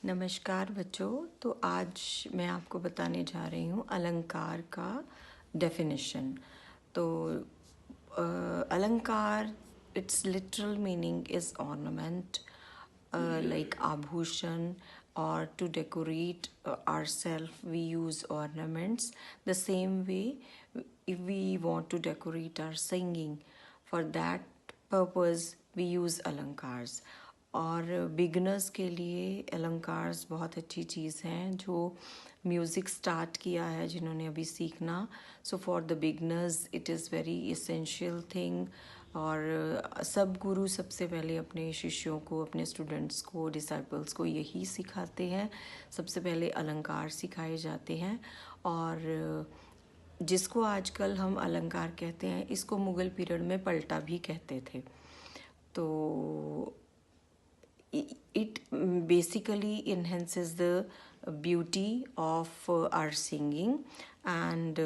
नमस्कार बच्चों। तो आज मैं आपको बताने जा रही हूँ अलंकार का डेफिनेशन। तो अलंकार, it's literal meaning is ornament, like आभूषण, or to decorate ourselves we use ornaments. The same way, if we want to decorate our singing, for that purpose we use अलंकार्स। और बिगनर्स के लिए अलंकार्स बहुत अच्छी चीज़ हैं। जो म्यूज़िक स्टार्ट किया है, जिन्होंने अभी सीखना, so for the beginners it is very essential thing. और सब गुरु सबसे पहले अपने शिष्यों को, अपने स्टूडेंट्स को, डिसाइपल्स को यही सिखाते हैं। सबसे पहले अलंकार सिखाए जाते हैं। और जिसको आजकल हम अलंकार कहते हैं, इसको मुग़ल पीरियड में पलटा भी कहते थे। तो it basically enhances the beauty of our singing and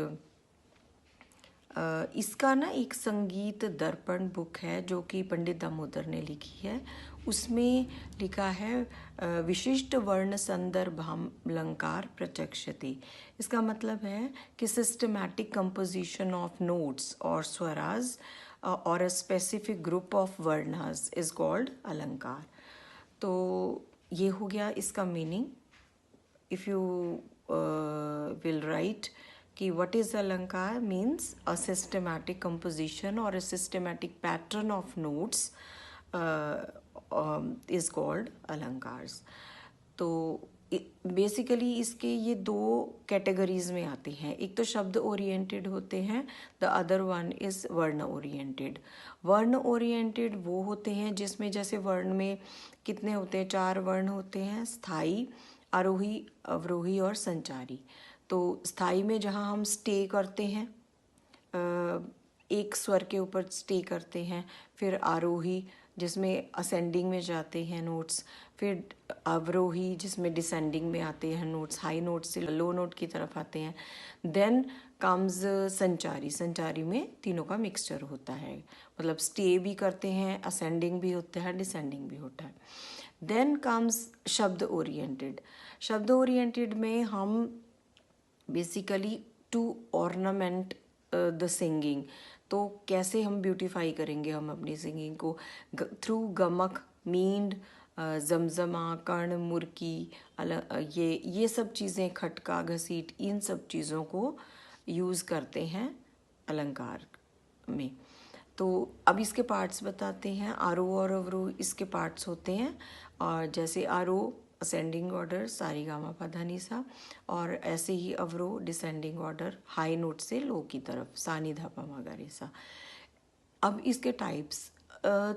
इसका ना एक संगीत दर्पण बुक है जो कि पंडित दामोदर ने लिखी है। उसमें लिखा है विशिष्ट वर्ण संदर्भालंकार प्रचक्षति। इसका मतलब है कि सिस्टमैटिक कंपोजिशन ऑफ नोट्स और स्वराज और a specific group of varnas is called alankar. तो ये हो गया इसका meaning. If you will write कि what is alankar means a systematic composition और a systematic pattern of notes is called alankars. तो बेसिकली इसके ये दो कैटेगरीज में आते हैं। एक तो शब्द ओरिएंटेड होते हैं, द अदर वन इज़ वर्ण ओरिएंटेड। वर्ण ओरिएंटेड वो होते हैं जिसमें जैसे वर्ण में कितने होते हैं, 4 वर्ण होते हैं, स्थाई, आरोही, अवरोही और संचारी। तो स्थाई में जहाँ हम स्टे करते हैं, एक स्वर के ऊपर स्टे करते हैं। फिर आरोही जिसमें असेंडिंग में जाते हैं नोट्स। फिर अवरोही जिसमें डिसेंडिंग में आते हैं नोट्स, हाई नोट से लो नोट की तरफ आते हैं। देन कम्स संचारी। संचारी में तीनों का मिक्सचर होता है, मतलब स्टे भी करते हैं, असेंडिंग भी होता है, डिसेंडिंग भी होता है। देन कम्स शब्द ओरिएंटेड। शब्द ओरिएंटेड में हम basically to ornament the singing. तो कैसे हम ब्यूटीफाई करेंगे हम अपनी सिंगिंग को? थ्रू गमक, मींड, जमजमा, कर्ण, मुर्की, ये सब चीज़ें, खटका, घसीट, इन सब चीज़ों को यूज़ करते हैं अलंकार में। तो अब इसके पार्ट्स बताते हैं। आरोह और अवरोह इसके पार्ट्स होते हैं। और जैसे आरोह असेंडिंग ऑर्डर सारेगामा पा धा नी सा, और ऐसे ही अवरोह डिसेंडिंग ऑर्डर हाई नोट से लो की तरफ सा नी धा पा मा गा रे सा। अब इसके टाइप्स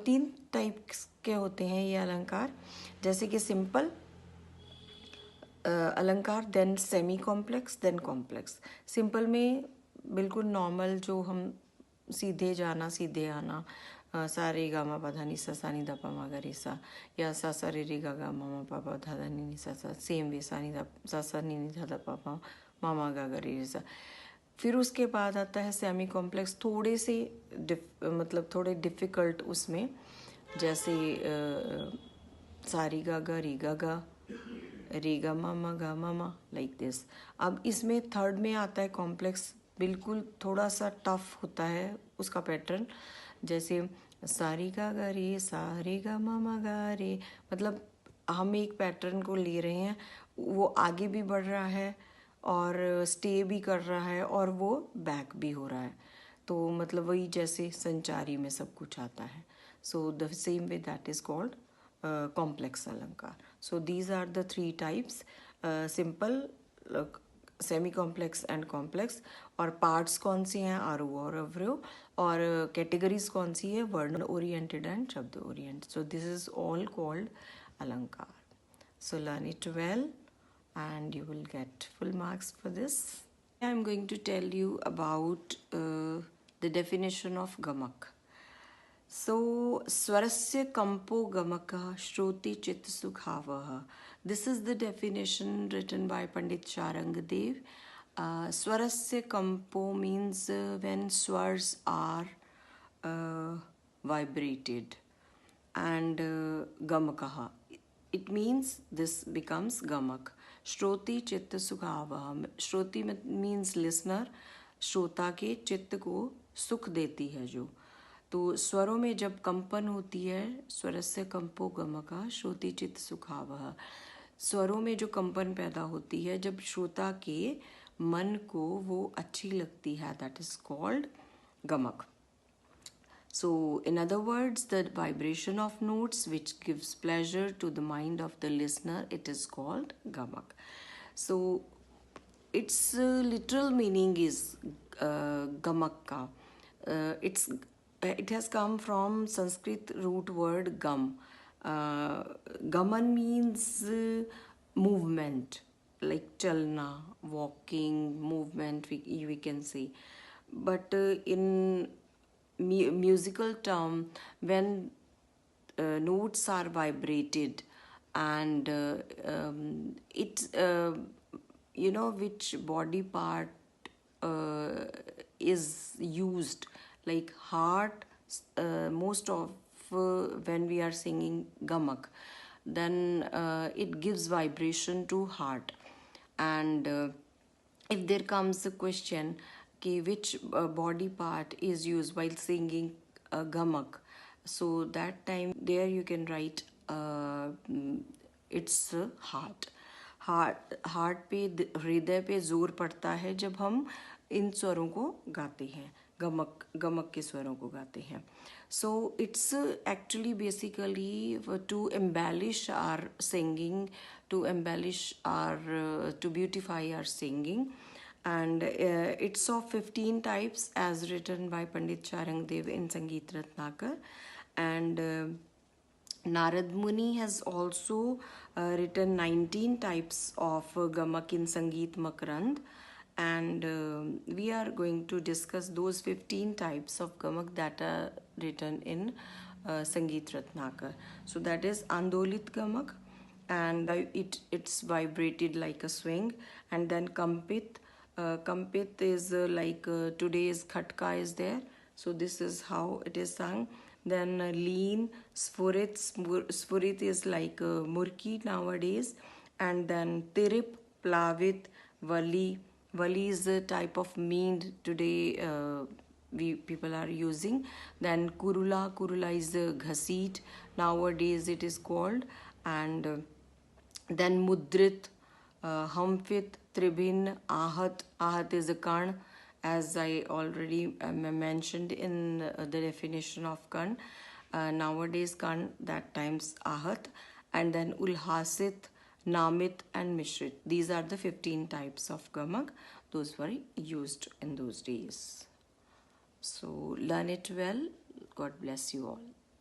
3 टाइप्स के होते हैं ये अलंकार। जैसे कि सिंपल अलंकार, then semi complex, then complex. Simple में बिल्कुल नॉर्मल, जो हम सीधे जाना सीधे आना, सा रे गा मा पा धा नी सा नी धा पा मा गा रे सा, या सा रे रे गा गा मा मा पा पा धा धा नी नी सा, सेम वे सा नी धा सा नी नी धा धा पा पा मा मा गा गा रे सा। फिर उसके बाद आता है सेमी कॉम्प्लेक्स, थोड़े से मतलब थोड़े डिफ़िकल्ट उसमें, जैसे सारी गा गा रे गा गा, रे गा मा, लाइक दिस। अब इसमें थर्ड में आता है कॉम्प्लेक्स, बिल्कुल थोड़ा सा टफ होता है उसका पैटर्न। जैसे सारी गा गा रे सा रे गा मा गा रे, मतलब हम एक पैटर्न को ले रहे हैं, वो आगे भी बढ़ रहा है और स्टे भी कर रहा है और वो बैक भी हो रहा है। तो मतलब वही जैसे संचारी में सब कुछ आता है। So the same way that is called complex alankar. So these are the 3 types, simple, semi complex and complex. और पार्ट्स कौन से हैं? आरोह और अवरोह। और कैटेगरीज कौन सी है? वर्ण ओरिएंटेड एंड शब्द oriented. So this is all called अलंकार। So learn it well and you will get full marks for this. I am going to tell you about the definition of gamak. So swarasya kampo gamaka shroti chit sukhavah. This is the definition written by Pandit Sharangadev. Swarasya kampo means when swars are vibrated, and gamakaha, it means this becomes gamak. Shroti chitta sukhavah. Shroti means listener. श्रोता के चित्त को सुख देती है जो। तो स्वरों में जब कंपन होती है, स्वरस्य कंपो गमका श्रोति चित्त सुखावह, स्वरों में जो कंपन पैदा होती है जब श्रोता के मन को वो अच्छी लगती है, that is called Gamak. So, in other words, the vibration of notes which gives pleasure to the mind of the listener, it is called gamak. So, its literal meaning is gamakka. It has come from Sanskrit root word gam. Gaman means movement, like chalna, walking, movement, we can say. But in musical term, when notes are vibrated and it which body part is used, like heart, most of when we are singing gamak, then it gives vibration to heart. And if there comes a question कि which body part is used while singing gamak, so that time there you can write it's heart. Heart पे, हृदय पे जोर पड़ता है जब हम इन स्वरों को गाते हैं, गमक के स्वरों को गाते हैं. So it's actually basically to embellish our singing, to beautify our singing. And it's of 15 types as written by Pandit Charangdev in Sangeet Ratnakar. And Narad Muni has also written 19 types of gamak in Sangeet Makarand. And we are going to discuss those 15 types of gamak that are written in Sangeet Ratnakar. So that is Andolit gamak, and it's vibrated like a swing. And then Kampit. Kampit is like today's khatka is there. So this is how it is sung. Then lean, Sfurit. Sfurit is like murki nowadays. And then Tirip, Plavit, Vali. Vali is a type of mead today people are using. Then Kurula is ghasit. Nowadays it is called. And then Mudrit, Hamfit, Tribhin, Ahat is a Karn, as I already mentioned in the definition of Karn. Nowadays Karn, that times Ahat. And then Ulhasit, Namit and Mishrit. These are the 15 types of gamak. Those were used in those days. So learn it well. God bless you all.